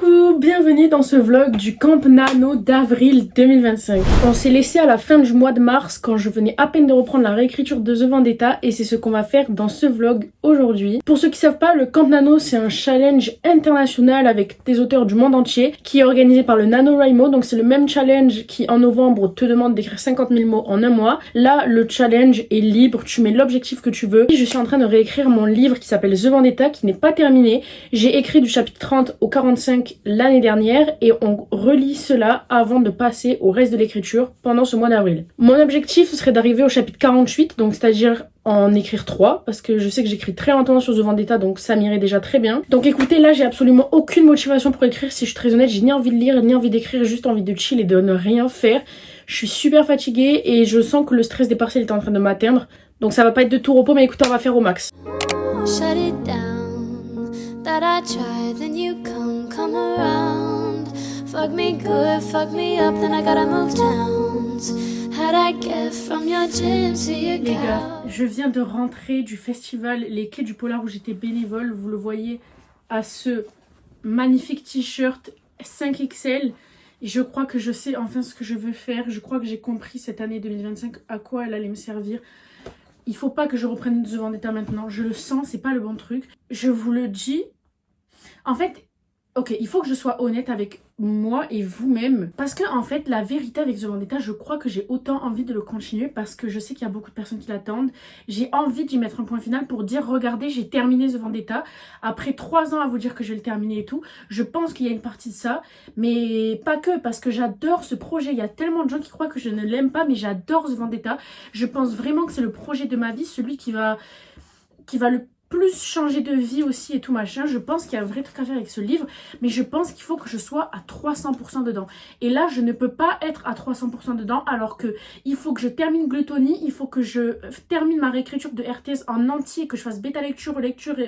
Coucou, bienvenue dans ce vlog du Camp Nano d'avril 2025. On s'est laissé à la fin du mois de mars quand je venais à peine de reprendre la réécriture de The Vendetta et c'est ce qu'on va faire dans ce vlog aujourd'hui. Pour ceux qui savent pas, le Camp Nano c'est un challenge international avec des auteurs du monde entier qui est organisé par le NaNoWriMo, donc c'est le même challenge qui en novembre te demande d'écrire 50 000 mots en un mois. Là le challenge est libre, tu mets l'objectif que tu veux. Je suis en train de réécrire mon livre qui s'appelle The Vendetta qui n'est pas terminé. J'ai écrit du chapitre 30 au 45 l'année dernière et on relit cela avant de passer au reste de l'écriture pendant ce mois d'avril. Mon objectif ce serait d'arriver au chapitre 48, donc c'est-à-dire en écrire 3 parce que je sais que j'écris très lentement sur The Vendetta donc ça m'irait déjà très bien. Donc écoutez, là j'ai absolument aucune motivation pour écrire, si je suis très honnête, j'ai ni envie de lire ni envie d'écrire, juste envie de chill et de ne rien faire. Je suis super fatiguée et je sens que le stress des partiels est en train de m'atteindre, donc ça va pas être de tout repos, mais écoutez, on va faire au max. Shut it down, that I try, then you come around. Fuck me good, fuck me up, then I gotta move towns. How'd I get from your gym to your Les gars, je viens de rentrer du festival Les Quais du Polar où j'étais bénévole, vous le voyez à ce magnifique t-shirt 5XL. Et je crois que je sais enfin ce que je veux faire, je crois que j'ai compris cette année 2025 à quoi elle allait me servir. Il faut pas que je reprenne The Vendetta maintenant, je le sens, c'est pas le bon truc. Je vous le dis, en fait, ok, il faut que je sois honnête avec moi et vous-même. Parce que en fait, la vérité avec The Vendetta, je crois que j'ai autant envie de le continuer parce que je sais qu'il y a beaucoup de personnes qui l'attendent. J'ai envie d'y mettre un point final pour dire, regardez, j'ai terminé The Vendetta. Après 3 ans à vous dire que je vais le terminer et tout, je pense qu'il y a une partie de ça. Mais pas que, parce que j'adore ce projet. Il y a tellement de gens qui croient que je ne l'aime pas, mais j'adore The Vendetta. Je pense vraiment que c'est le projet de ma vie, celui qui va le plus changer de vie aussi et tout machin. Je pense qu'il y a un vrai truc à faire avec ce livre, mais je pense qu'il faut que je sois à 300% dedans. Et là, je ne peux pas être à 300% dedans, alors que il faut que je termine Gluttony, il faut que je termine ma réécriture de RTS en entier, que je fasse bêta lecture,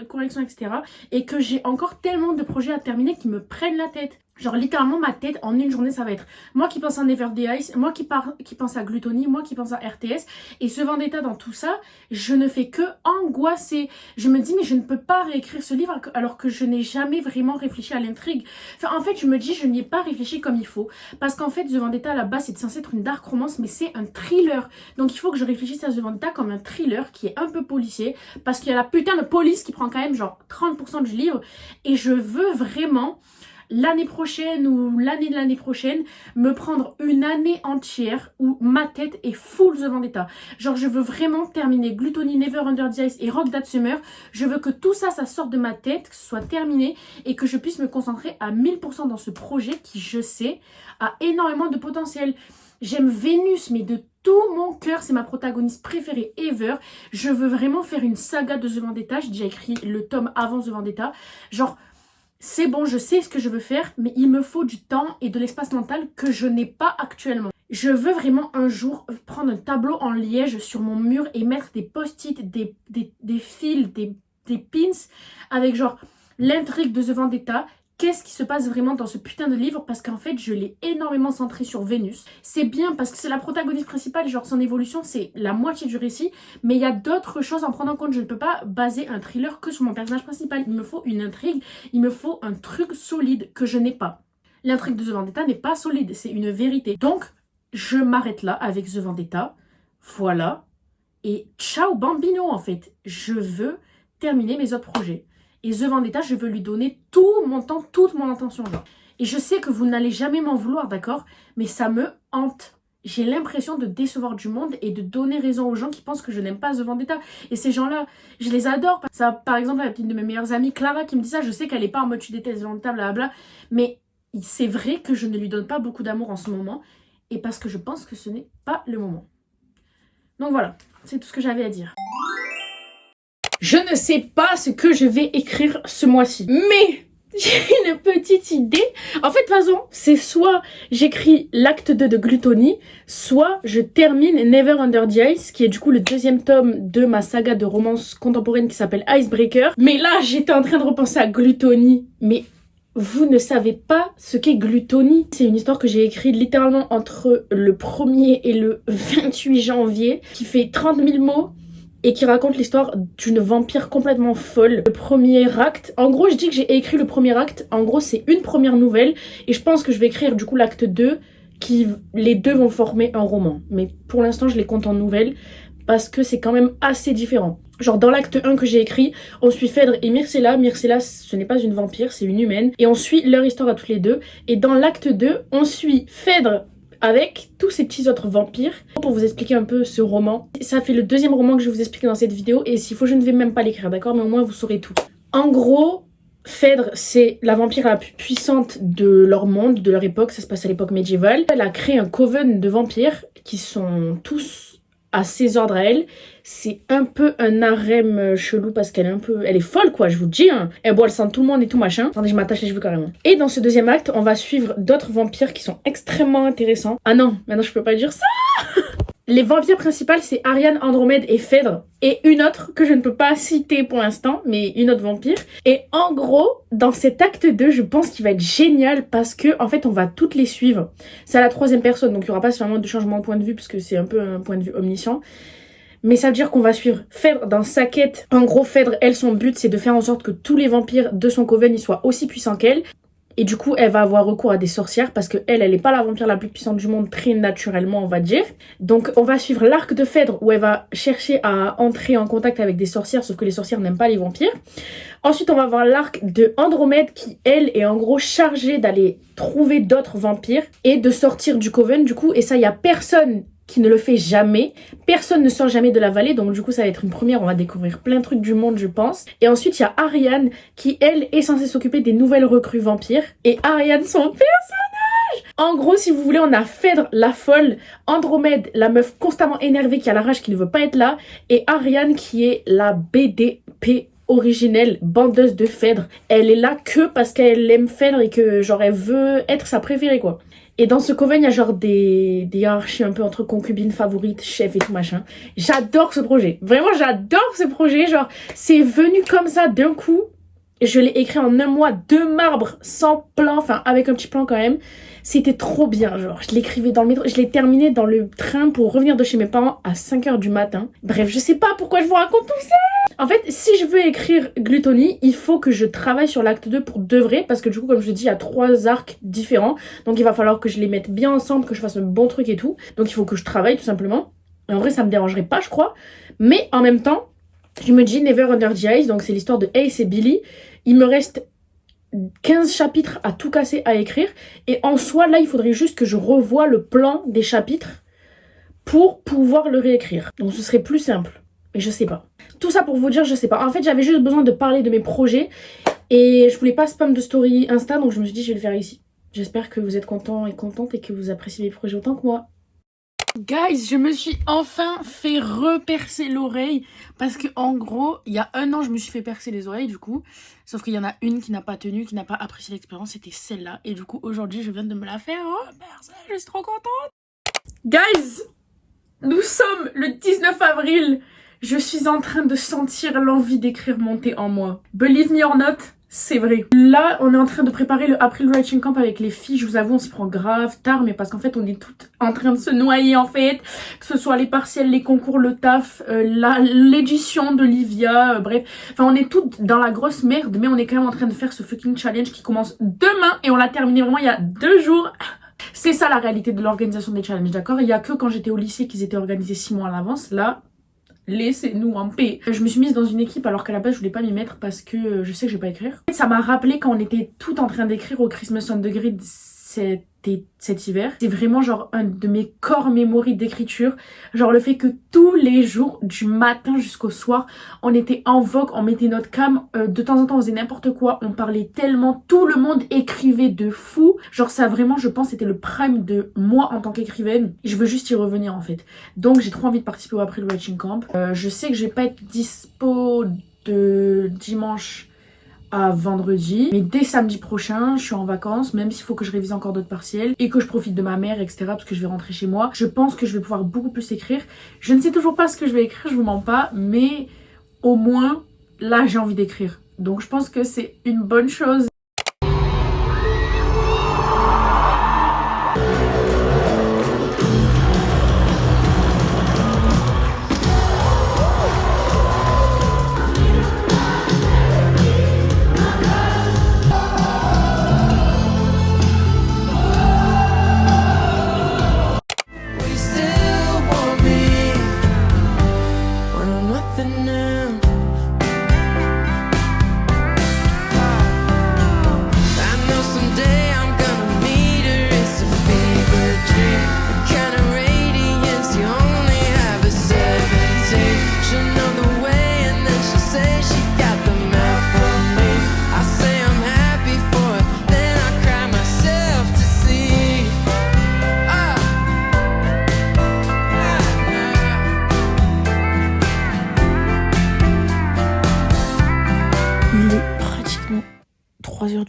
correction, etc. Et que j'ai encore tellement de projets à terminer qui me prennent la tête. Genre littéralement ma tête en une journée ça va être moi qui pense à Never the Ice, moi qui pense à Gluttony, moi qui pense à RTS. Et ce Vendetta dans tout ça, je ne fais que angoisser. Je me dis mais je ne peux pas réécrire ce livre alors que je n'ai jamais vraiment réfléchi à l'intrigue. Enfin en fait je me dis je n'y ai pas réfléchi comme il faut. Parce qu'en fait The Vendetta à la base c'est censé être une dark romance mais c'est un thriller. Donc il faut que je réfléchisse à The Vendetta comme un thriller qui est un peu policier. Parce qu'il y a la putain de police qui prend quand même genre 30% du livre. Et je veux vraiment l'année prochaine ou l'année de l'année prochaine, me prendre une année entière où ma tête est full The Vendetta. Genre je veux vraiment terminer Gluttony, Never Under the Ice et Rock That Summer. Je veux que tout ça, ça sorte de ma tête, que ce soit terminé et que je puisse me concentrer à 1000% dans ce projet qui, je sais, a énormément de potentiel. J'aime Vénus, mais de tout mon cœur, c'est ma protagoniste préférée ever. Je veux vraiment faire une saga de The Vendetta. J'ai déjà écrit le tome avant The Vendetta. Genre, c'est bon, je sais ce que je veux faire, mais il me faut du temps et de l'espace mental que je n'ai pas actuellement. Je veux vraiment un jour prendre un tableau en liège sur mon mur et mettre des post-it, des fils, des pins avec genre l'intrigue de The Vendetta. Qu'est-ce qui se passe vraiment dans ce putain de livre? Parce qu'en fait, je l'ai énormément centré sur Vénus. C'est bien parce que c'est la protagoniste principale, genre son évolution, c'est la moitié du récit. Mais il y a d'autres choses à en prendre en compte. Je ne peux pas baser un thriller que sur mon personnage principal. Il me faut une intrigue, il me faut un truc solide que je n'ai pas. L'intrigue de The Vendetta n'est pas solide, c'est une vérité. Donc, je m'arrête là avec The Vendetta. Voilà. Et ciao bambino en fait. Je veux terminer mes autres projets. Et The Vendetta, je veux lui donner tout mon temps, toute mon attention. Genre. Et je sais que vous n'allez jamais m'en vouloir, d'accord? Mais ça me hante. J'ai l'impression de décevoir du monde et de donner raison aux gens qui pensent que je n'aime pas The Vendetta. Et ces gens-là, je les adore. Ça, par exemple, la petite de mes meilleures amies, Clara, qui me dit ça, je sais qu'elle n'est pas en mode tu détestes The Vendetta, blablabla. Mais c'est vrai que je ne lui donne pas beaucoup d'amour en ce moment. Et parce que je pense que ce n'est pas le moment. Donc voilà, c'est tout ce que j'avais à dire. Je ne sais pas ce que je vais écrire ce mois-ci, mais j'ai une petite idée. En fait, de toute façon, c'est soit j'écris l'acte 2 de Gluttony, soit je termine Never Under the Ice, qui est du coup le deuxième tome de ma saga de romance contemporaine qui s'appelle Icebreaker. Mais là, j'étais en train de repenser à Gluttony, mais vous ne savez pas ce qu'est Gluttony. C'est une histoire que j'ai écrite littéralement entre le 1er et le 28 janvier, qui fait 30 000 mots. et qui raconte l'histoire d'une vampire complètement folle. Le premier acte, en gros je dis que j'ai écrit le premier acte, en gros c'est une première nouvelle et je pense que je vais écrire du coup l'acte 2 les deux vont former un roman. Mais pour l'instant je les compte en nouvelles parce que c'est quand même assez différent. Genre dans l'acte 1 que j'ai écrit, on suit Phèdre et Myrcella. Myrcella ce n'est pas une vampire, c'est une humaine. Et on suit leur histoire à toutes les deux. Et dans l'acte 2, on suit Phèdre avec tous ces petits autres vampires. Pour vous expliquer un peu ce roman, ça fait le deuxième roman que je vais vous expliquer dans cette vidéo et s'il faut je ne vais même pas l'écrire, d'accord, mais au moins vous saurez tout. En gros, Phèdre c'est la vampire la plus puissante de leur monde, de leur époque, ça se passe à l'époque médiévale. Elle a créé un coven de vampires qui sont tous à ses ordres à elle. C'est un peu un harem chelou parce qu'elle est elle est folle quoi, je vous le dis hein. Elle boit le sang de tout le monde et tout machin. Attendez, je m'attache les cheveux carrément. Et dans ce deuxième acte, on va suivre d'autres vampires qui sont extrêmement intéressants. Ah non, maintenant je peux pas dire ça. Les vampires principales, c'est Ariane, Andromède et Phèdre. Et une autre que je ne peux pas citer pour l'instant, mais une autre vampire. Et en gros, dans cet acte 2, je pense qu'il va être génial parce que en fait, on va toutes les suivre. C'est à la troisième personne, donc il n'y aura pas vraiment de changement de point de vue puisque c'est un peu un point de vue omniscient. Mais ça veut dire qu'on va suivre Phèdre dans sa quête. En gros, Phèdre, elle, son but, c'est de faire en sorte que tous les vampires de son coven ils soient aussi puissants qu'elle. Et du coup, elle va avoir recours à des sorcières parce que elle est pas la vampire la plus puissante du monde, très naturellement, on va dire. Donc, on va suivre l'arc de Phèdre où elle va chercher à entrer en contact avec des sorcières, sauf que les sorcières n'aiment pas les vampires. Ensuite, on va voir l'arc de Andromède qui, elle, est en gros chargée d'aller trouver d'autres vampires et de sortir du coven, du coup. Et ça, il y a personne qui ne le fait jamais. Personne ne sort jamais de la vallée, donc du coup ça va être une première, on va découvrir plein de trucs du monde je pense. Et ensuite il y a Ariane qui elle est censée s'occuper des nouvelles recrues vampires. Et Ariane son personnage, en gros si vous voulez on a Phèdre la folle, Andromède la meuf constamment énervée qui a la rage qui ne veut pas être là, et Ariane qui est la BDP originelle, bandeuse de Phèdre. Elle est là que parce qu'elle aime Phèdre et que genre elle veut être sa préférée quoi. Et dans ce coven, il y a genre des hiérarchies un peu entre concubines, favorites, chefs et tout machin. J'adore ce projet. Vraiment, j'adore ce projet. Genre, c'est venu comme ça d'un coup. Je l'ai écrit en un mois, de marbre, sans plan, enfin avec un petit plan quand même. C'était trop bien, genre je l'écrivais dans le métro, je l'ai terminé dans le train pour revenir de chez mes parents à 5h du matin. Bref, je sais pas pourquoi je vous raconte tout ça. En fait, si je veux écrire Gluttony, il faut que je travaille sur l'acte 2 pour de vrai, parce que du coup, comme je te dis, il y a 3 arcs différents. Donc il va falloir que je les mette bien ensemble, que je fasse un bon truc et tout. Donc il faut que je travaille tout simplement. Et en vrai, ça me dérangerait pas, je crois. Mais en même temps, je me dis Never Under the Ice, donc c'est l'histoire de Ace et Billy. Il me reste 15 chapitres à tout casser à écrire. Et en soi, là, il faudrait juste que je revoie le plan des chapitres pour pouvoir le réécrire. Donc ce serait plus simple. Mais je sais pas. Tout ça pour vous dire, je sais pas. En fait, j'avais juste besoin de parler de mes projets. Et je voulais pas spam de story Insta, donc je me suis dit, je vais le faire ici. J'espère que vous êtes contents et contentes et que vous appréciez mes projets autant que moi. Guys, je me suis enfin fait repercer l'oreille parce que en gros, il y a 1 an, je me suis fait percer les oreilles du coup. Sauf qu'il y en a une qui n'a pas tenu, qui n'a pas apprécié l'expérience, c'était celle-là. Et du coup, aujourd'hui, je viens de me la faire repercer, je suis trop contente. Guys, nous sommes le 19 avril. Je suis en train de sentir l'envie d'écrire monter en moi. Believe me or not, c'est vrai. Là, on est en train de préparer le April Writing Camp avec les filles. Je vous avoue, on s'y prend grave tard, mais parce qu'en fait, on est toutes en train de se noyer en fait. Que ce soit les partiels, les concours, le taf, l'édition de Livia, bref. Enfin, on est toutes dans la grosse merde, mais on est quand même en train de faire ce fucking challenge qui commence demain et on l'a terminé vraiment il y a 2 jours. C'est ça la réalité de l'organisation des challenges, d'accord? Il y a que quand j'étais au lycée qu'ils étaient organisés 6 mois à l'avance. Là, laissez-nous en paix. Je me suis mise dans une équipe alors qu'à la base je voulais pas m'y mettre parce que je sais que je vais pas écrire. Ça m'a rappelé quand on était toutes en train d'écrire au Christmas on the Grid cet hiver. C'est vraiment genre un de mes core memories d'écriture. Genre le fait que tous les jours, du matin jusqu'au soir, on était en vogue, on mettait notre cam. De temps en temps on faisait n'importe quoi, on parlait tellement, tout le monde écrivait de fou. Genre ça vraiment, je pense, c'était le prime de moi en tant qu'écrivaine. Je veux juste y revenir en fait. Donc j'ai trop envie de participer au April Writing Camp. Je sais que je vais pas être dispo de dimanche à vendredi, mais dès samedi prochain je suis en vacances, même s'il faut que je révise encore d'autres partiels et que je profite de ma mère, etc., parce que je vais rentrer chez moi. Je pense que je vais pouvoir beaucoup plus écrire. Je ne sais toujours pas ce que je vais écrire, je vous mens pas, mais au moins là j'ai envie d'écrire, donc je pense que c'est une bonne chose.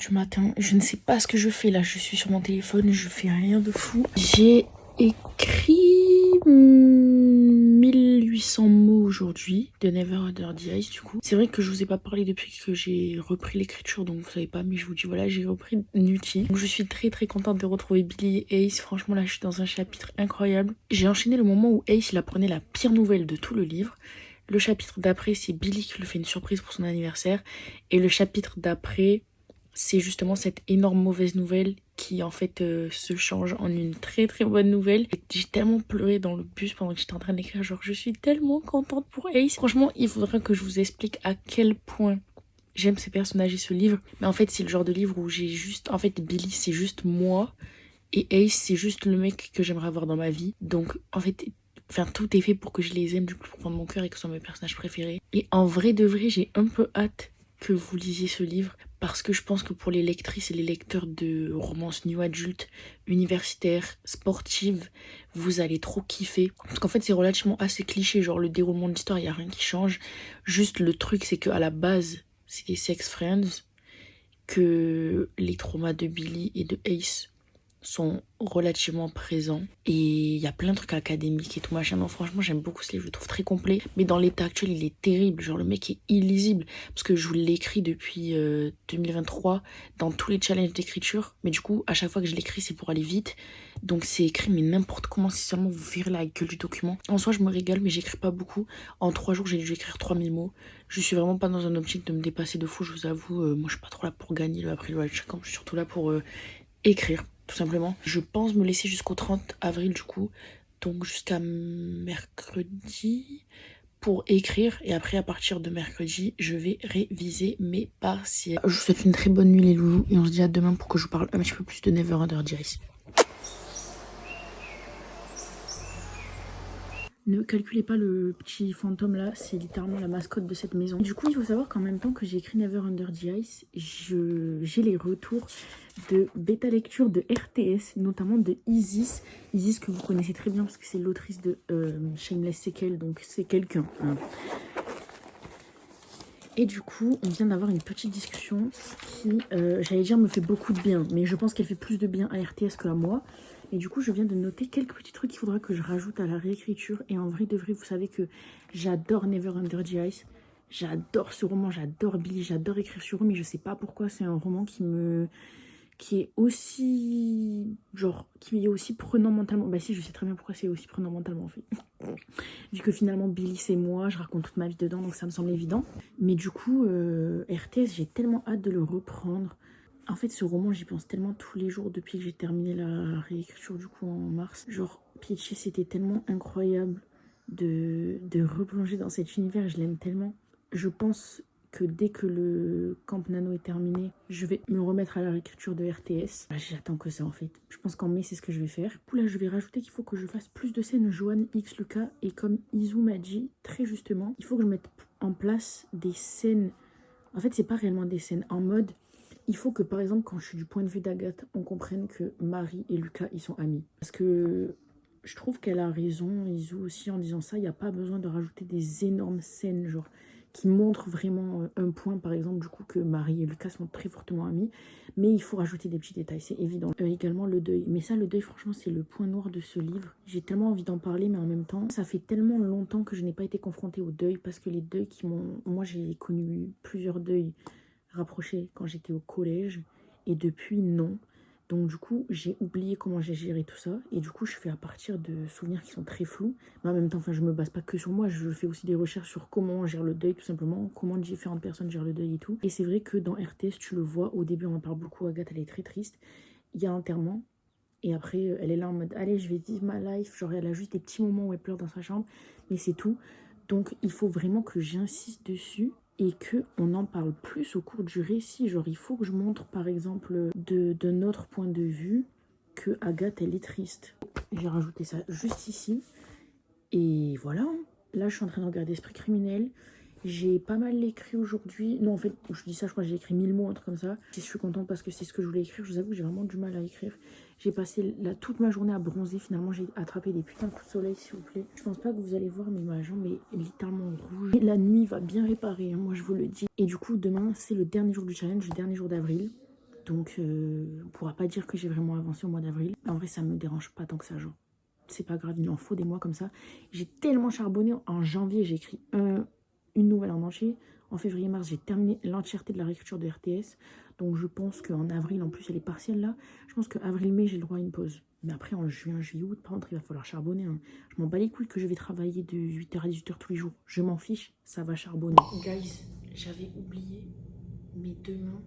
du matin. Je ne sais pas ce que je fais là. Je suis sur mon téléphone, je fais rien de fou. J'ai écrit 1800 mots aujourd'hui de Never Under the Ice du coup. C'est vrai que je vous ai pas parlé depuis que j'ai repris l'écriture, donc vous savez pas, mais je vous dis voilà, j'ai repris Nutty. Donc je suis très très contente de retrouver Billy et Ace. Franchement là, je suis dans un chapitre incroyable. J'ai enchaîné le moment où Ace il apprenait la pire nouvelle de tout le livre. Le chapitre d'après, c'est Billy qui lui fait une surprise pour son anniversaire. Et le chapitre d'après, c'est justement cette énorme mauvaise nouvelle qui en fait se change en une très très bonne nouvelle. J'ai tellement pleuré dans le bus pendant que j'étais en train d'écrire, genre je suis tellement contente pour Ace. Franchement, il faudra que je vous explique à quel point j'aime ces personnages et ce livre. Mais en fait, c'est le genre de livre où j'ai juste... En fait, Billy, c'est juste moi. Et Ace, c'est juste le mec que j'aimerais avoir dans ma vie. Donc, en fait... Enfin, tout est fait pour que je les aime du plus profond de mon cœur et que ce soit mes personnages préférés. Et en vrai de vrai, j'ai un peu hâte que vous lisiez ce livre parce que je pense que pour les lectrices et les lecteurs de romances new adultes, universitaires, sportives, vous allez trop kiffer. Parce qu'en fait, c'est relativement assez cliché, genre le déroulement de l'histoire, il n'y a rien qui change. Juste le truc, c'est qu'à la base, c'est des sex friends, que les traumas de Billy et de Ace sont relativement présents et il y a plein de trucs académiques et tout machin. Non, franchement, j'aime beaucoup ce livre, je le trouve très complet, mais dans l'état actuel, il est terrible. Genre, le mec est illisible parce que je vous l'écris depuis 2023 dans tous les challenges d'écriture, mais du coup, à chaque fois que je l'écris, c'est pour aller vite. Donc, c'est écrit, mais n'importe comment, si seulement vous verrez la gueule du document. En soi, je me régale, mais j'écris pas beaucoup. En 3 jours, j'ai dû écrire 3000 mots. Je suis vraiment pas dans un optique de me dépasser de fou, je vous avoue. Moi, je suis pas trop là pour gagner le après le chacun, je suis surtout là pour écrire. Tout simplement. Je pense me laisser jusqu'au 30 avril du coup, donc jusqu'à mercredi pour écrire. Et après, à partir de mercredi, je vais réviser mes partiels. Je vous souhaite une très bonne nuit les loulous et on se dit à demain pour que je vous parle un petit peu plus de Never Under the Ice. Ne calculez pas le petit fantôme là, c'est littéralement la mascotte de cette maison. Du coup, il faut savoir qu'en même temps que j'ai écrit Never Under the Ice, j'ai les retours de bêta lecture de RTS, notamment de Isis. Isis que vous connaissez très bien parce que c'est l'autrice de Shameless Sequel, donc c'est quelqu'un. Hein. Et du coup, on vient d'avoir une petite discussion qui, j'allais dire, me fait beaucoup de bien. Mais je pense qu'elle fait plus de bien à RTS que à moi. Et du coup, je viens de noter quelques petits trucs qu'il faudra que je rajoute à la réécriture. Et en vrai de vrai, vous savez que j'adore Never Under the Ice. J'adore ce roman, j'adore Billy, j'adore écrire sur eux. Mais je sais pas pourquoi, c'est un roman qui est aussi prenant mentalement. Bah si, je sais très bien pourquoi c'est aussi prenant mentalement en fait. Vu que finalement Billy c'est moi, je raconte toute ma vie dedans, donc ça me semble évident. Mais du coup, RTS, j'ai tellement hâte de le reprendre. En fait, ce roman, j'y pense tellement tous les jours depuis que j'ai terminé la réécriture du coup en mars. Genre, Peachy, c'était tellement incroyable de replonger dans cet univers, je l'aime tellement. Je pense que dès que le Camp Nano est terminé, je vais me remettre à la réécriture de RTS. J'attends que ça en fait. Je pense qu'en mai, c'est ce que je vais faire. Du coup, là, je vais rajouter qu'il faut que je fasse plus de scènes Johan X Lucas. Et comme Izu m'a dit, très justement, il faut que je mette en place des scènes. En fait, c'est pas réellement des scènes. En mode, il faut que par exemple, quand je suis du point de vue d'Agathe, on comprenne que Marie et Lucas, ils sont amis. Parce que je trouve qu'elle a raison, Izu aussi, en disant ça. Il n'y a pas besoin de rajouter des énormes scènes, genre qui montre vraiment un point, par exemple, du coup, que Marie et Lucas sont très fortement amis. Mais il faut rajouter des petits détails, c'est évident. Également, le deuil. Mais ça, le deuil, franchement, c'est le point noir de ce livre. J'ai tellement envie d'en parler, mais en même temps, ça fait tellement longtemps que je n'ai pas été confrontée au deuil, parce que les deuils qui m'ont... Moi, j'ai connu plusieurs deuils rapprochés quand j'étais au collège, et depuis, non. Donc du coup, j'ai oublié comment j'ai géré tout ça. Et du coup, je fais à partir de souvenirs qui sont très flous. Mais en même temps, enfin, je me base pas que sur moi. Je fais aussi des recherches sur comment on gère le deuil, tout simplement. Comment différentes personnes gèrent le deuil et tout. Et c'est vrai que dans RTS, tu le vois. Au début, on en parle beaucoup. Agathe, elle est très triste. Il y a l'enterrement. Et après, elle est là en mode, allez, je vais vivre ma life. Genre, elle a juste des petits moments où elle pleure dans sa chambre. Mais c'est tout. Donc, il faut vraiment que j'insiste dessus. Et qu'on en parle plus au cours du récit. Genre, il faut que je montre, par exemple, de notre point de vue, que Agathe, elle est triste. J'ai rajouté ça juste ici. Et voilà. Là, je suis en train de regarder Esprit criminel. J'ai pas mal écrit aujourd'hui. Non, en fait, je dis ça, je crois que j'ai écrit 1000 mots, un truc comme ça. Je suis contente parce que c'est ce que je voulais écrire. Je vous avoue que j'ai vraiment du mal à écrire. J'ai passé toute ma journée à bronzer. Finalement, j'ai attrapé des putains de coups de soleil, s'il vous plaît. Je pense pas que vous allez voir, mais ma jambe est littéralement rouge. Et la nuit va bien réparer, hein, moi je vous le dis. Et du coup, demain, c'est le dernier jour du challenge, le dernier jour d'avril. Donc on pourra pas dire que j'ai vraiment avancé au mois d'avril. En vrai ça me dérange pas tant que ça, genre c'est pas grave, il en faut des mois comme ça. J'ai tellement charbonné, en janvier j'ai écrit une nouvelle en entier. En février-mars j'ai terminé l'entièreté de la réécriture de RTS. Donc je pense qu'en avril, en plus elle est partielle là, je pense qu'avril-mai j'ai le droit à une pause. Mais après en juin, juillet, août, par contre il va falloir charbonner. Hein. Je m'en bats les couilles que je vais travailler de 8h à 18h tous les jours. Je m'en fiche, ça va charbonner. Guys, j'avais oublié, mais demain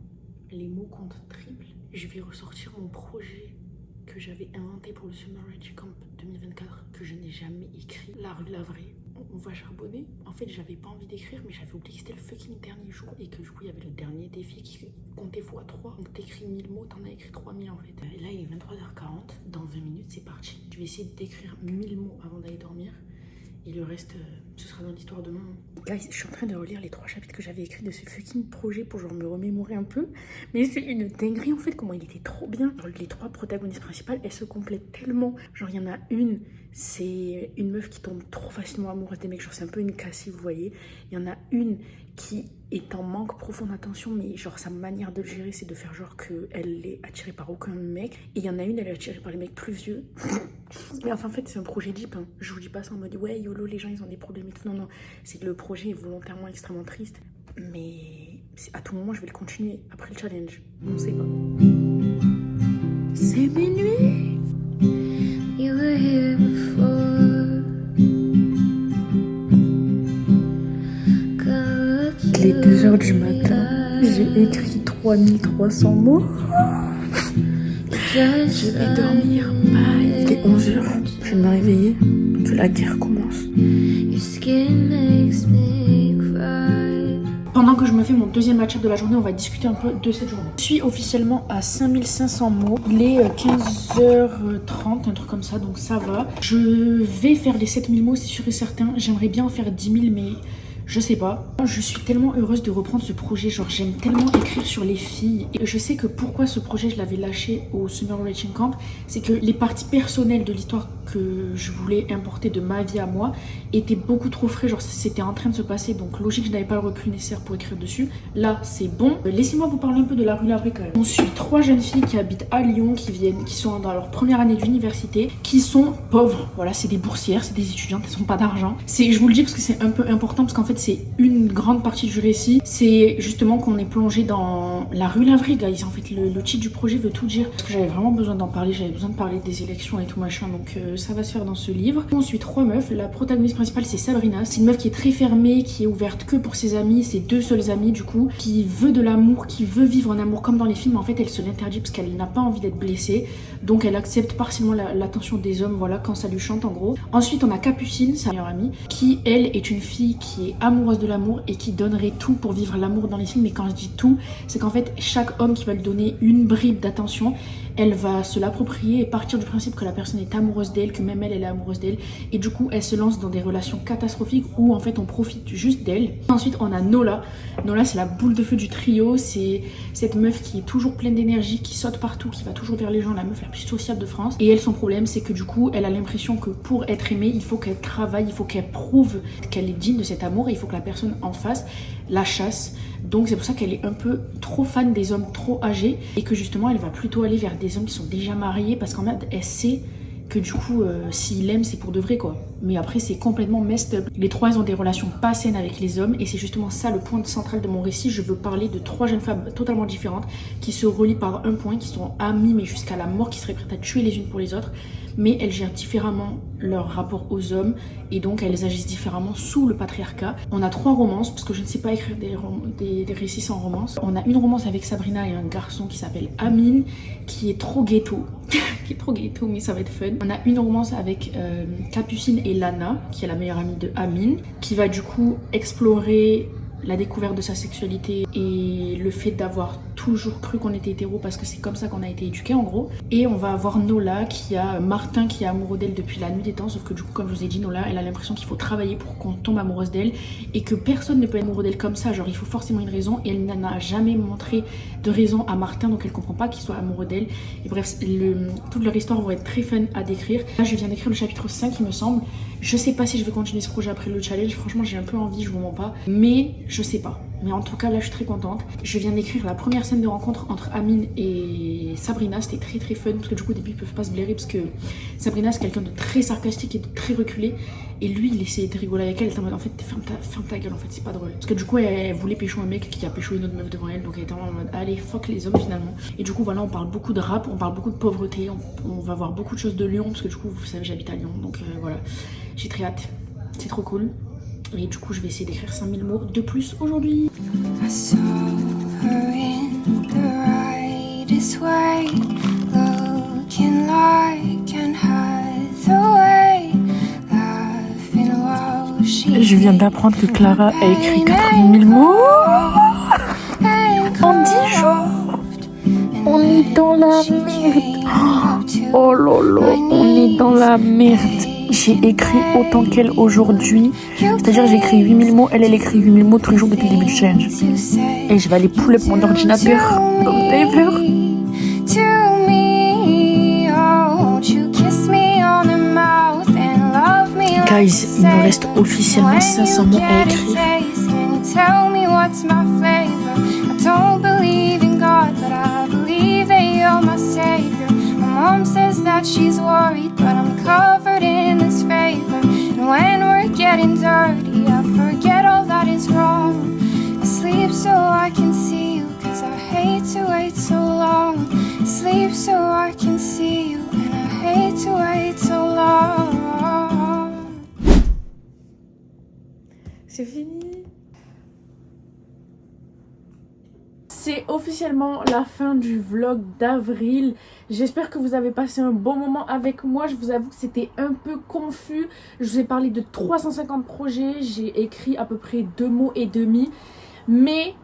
les mots comptent triple. Je vais ressortir mon projet que j'avais inventé pour le Summer Rage Camp 2024, que je n'ai jamais écrit. La rue Lavray. On va charbonner. En fait, j'avais pas envie d'écrire, mais j'avais oublié que c'était le fucking dernier jour et que du coup, il y avait le dernier défi qui comptait x3. Donc, t'écris 1000 mots, t'en as écrit 3000 en fait. Et là, il est 23h40. Dans 20 minutes, c'est parti. Je vais essayer d'écrire 1000 mots avant d'aller dormir. Et le reste, ce sera dans l'histoire demain. Guys, je suis en train de relire les 3 chapitres que j'avais écrits de ce fucking projet pour genre me remémorer un peu. Mais c'est une dinguerie en fait, comment il était trop bien. Genre, les 3 protagonistes principales, elles se complètent tellement. Genre il y en a une, c'est une meuf qui tombe trop facilement amoureuse des mecs. Genre c'est un peu une cassie, vous voyez. Il y en a une qui est en manque profond d'attention, mais genre sa manière de le gérer, c'est de faire genre qu'elle est attirée par aucun mec. Et il y en a une, elle est attirée par les mecs plus vieux. Mais enfin, en fait, c'est un projet deep. Hein. Je vous dis pas ça en mode ouais, YOLO, les gens ils ont des problèmes et tout. Non, non, c'est que le projet est volontairement extrêmement triste. Mais à tout moment, je vais le continuer après le challenge. On sait pas. C'est minuit. You were here before. Il est 2h du matin. J'ai écrit 3300 mots. Je vais dormir. Bye. Il est 11h. Je vais me réveiller. Que la guerre commence. Your skin makes me cry. Pendant que je me fais mon deuxième match-up de la journée, on va discuter un peu de cette journée. Je suis officiellement à 5500 mots. Il est 15h30, un truc comme ça, donc ça va. Je vais faire les 7000 mots, c'est sûr et certain. J'aimerais bien en faire 10 000, mais je sais pas. Je suis tellement heureuse de reprendre ce projet. Genre, j'aime tellement écrire sur les filles. Et je sais que pourquoi ce projet, je l'avais lâché au Summer Raging Camp, c'est que les parties personnelles de l'histoire que je voulais importer de ma vie à moi étaient beaucoup trop frais. Genre, c'était en train de se passer. Donc, logique, je n'avais pas le recul nécessaire pour écrire dessus. Là, c'est bon. Laissez-moi vous parler un peu de la rue Lavray quand même. On suit 3 jeunes filles qui habitent à Lyon, qui sont dans leur première année d'université, qui sont pauvres. Voilà, c'est des boursières, c'est des étudiantes, elles n'ont pas d'argent. Je vous le dis parce que c'est un peu important, parce qu'en fait, c'est une grande partie du récit. C'est justement qu'on est plongé dans la rue Lavray, guys. En fait, le titre du projet veut tout dire. Parce que j'avais vraiment besoin d'en parler. J'avais besoin de parler des élections et tout machin. Donc ça va se faire dans ce livre. On suit 3 meufs. La protagoniste principale, c'est Sabrina. C'est une meuf qui est très fermée, qui est ouverte que pour ses amis. Ses 2 seuls amis, du coup. Qui veut de l'amour, qui veut vivre un amour comme dans les films. En fait, elle se l'interdit parce qu'elle n'a pas envie d'être blessée. Donc elle accepte partiellement l'attention des hommes, voilà, quand ça lui chante en gros. Ensuite, on a Capucine, sa meilleure amie, qui elle est une fille qui est amoureuse de l'amour et qui donnerait tout pour vivre l'amour dans les films. Mais quand je dis tout, c'est qu'en fait chaque homme qui va lui donner une bribe d'attention, elle va se l'approprier et partir du principe que la personne est amoureuse d'elle, que même elle est amoureuse d'elle, et du coup elle se lance dans des relations catastrophiques où en fait on profite juste d'elle. Ensuite on a Nola. Nola, c'est la boule de feu du trio. C'est cette meuf qui est toujours pleine d'énergie, qui saute partout, qui va toujours vers les gens, la meuf la plus sociable de France. Et elle, son problème, c'est que du coup elle a l'impression que pour être aimée, il faut qu'elle travaille, il faut qu'elle prouve qu'elle est digne de cet amour, et il faut que la personne en face la chasse. Donc c'est pour ça qu'elle est un peu trop fan des hommes trop âgés, et que justement elle va plutôt aller vers des hommes qui sont déjà mariés, parce qu'en fait elle sait que du coup s'il aime, c'est pour de vrai quoi. Mais après c'est complètement messed up. Les 3 ils ont des relations pas saines avec les hommes, et c'est justement ça le point central de mon récit. Je veux parler de 3 jeunes femmes totalement différentes qui se relient par un point, qui sont amies mais jusqu'à la mort, qui seraient prêtes à tuer les unes pour les autres, mais elles gèrent différemment leur rapport aux hommes, et donc elles agissent différemment sous le patriarcat. On a 3 romances, parce que je ne sais pas écrire des récits sans romance. On a une romance avec Sabrina et un garçon qui s'appelle Amine, qui est trop ghetto qui est trop ghetto, mais ça va être fun. On a une romance avec Capucine et Lana, qui est la meilleure amie de Amine, qui va du coup explorer la découverte de sa sexualité et le fait d'avoir toujours cru qu'on était hétéro, parce que c'est comme ça qu'on a été éduqués en gros. Et on va avoir Nola, qui a Martin qui est amoureux d'elle depuis la nuit des temps, sauf que du coup, comme je vous ai dit, Nola elle a l'impression qu'il faut travailler pour qu'on tombe amoureuse d'elle, et que personne ne peut être amoureux d'elle comme ça, genre il faut forcément une raison, et elle n'en a jamais montré de raison à Martin, donc elle comprend pas qu'il soit amoureux d'elle. Et bref, toute leur histoire va être très fun à décrire. Là je viens d'écrire le chapitre 5 il me semble. Je sais pas si je vais continuer ce projet après le challenge, franchement j'ai un peu envie, je vous mens pas, mais je sais pas. Mais en tout cas, là, je suis très contente. Je viens d'écrire la première scène de rencontre entre Amine et Sabrina. C'était très très fun parce que du coup, au début, ils peuvent pas se blairer parce que Sabrina, c'est quelqu'un de très sarcastique et de très reculé. Et lui, il essayait de rigoler avec elle. Il était en mode, en fait, ferme ta gueule, en fait, c'est pas drôle. Parce que du coup, elle voulait pécho un mec qui a pécho une autre meuf devant elle. Donc elle était en mode, allez, fuck les hommes finalement. Et du coup, voilà, on parle beaucoup de rap, on parle beaucoup de pauvreté. On va voir beaucoup de choses de Lyon parce que du coup, vous savez, j'habite à Lyon. Donc voilà, j'ai très hâte. C'est trop cool. Et du coup, je vais essayer d'écrire 5000 mots de plus aujourd'hui. I saw her in the rightest way, looking like Anne Hathaway, laughing while she. Je viens d'apprendre que Clara a écrit 80 000 mots en 10 jours. On est dans la merde. Oh lolo, on est dans la merde. J'ai écrit autant qu'elle aujourd'hui. C'est-à-dire j'ai écrit 8000 mots, elle écrit 8000 mots tous les jours depuis le début du challenge. Et je vais aller pull up mon ordinateur. Comme Taylor. Guys, il me reste officiellement 500 mots à écrire. Mom says that she's worried, but I'm covered in this favor. And when we're getting dirty, I forget all that is wrong. I sleep so I can see you, cause I hate to wait so long. I sleep so I can see you, and I hate to wait so long. C'est fini. C'est officiellement la fin du vlog d'avril. J'espère que vous avez passé un bon moment avec moi. Je vous avoue que c'était un peu confus. Je vous ai parlé de 350 projets. J'ai écrit à peu près 2 mots et demi. Mais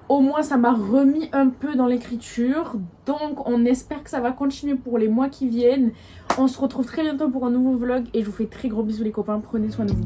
au moins ça m'a remis un peu dans l'écriture. Donc on espère que ça va continuer pour les mois qui viennent. On se retrouve très bientôt pour un nouveau vlog. Et je vous fais très gros bisous les copains. Prenez soin de vous.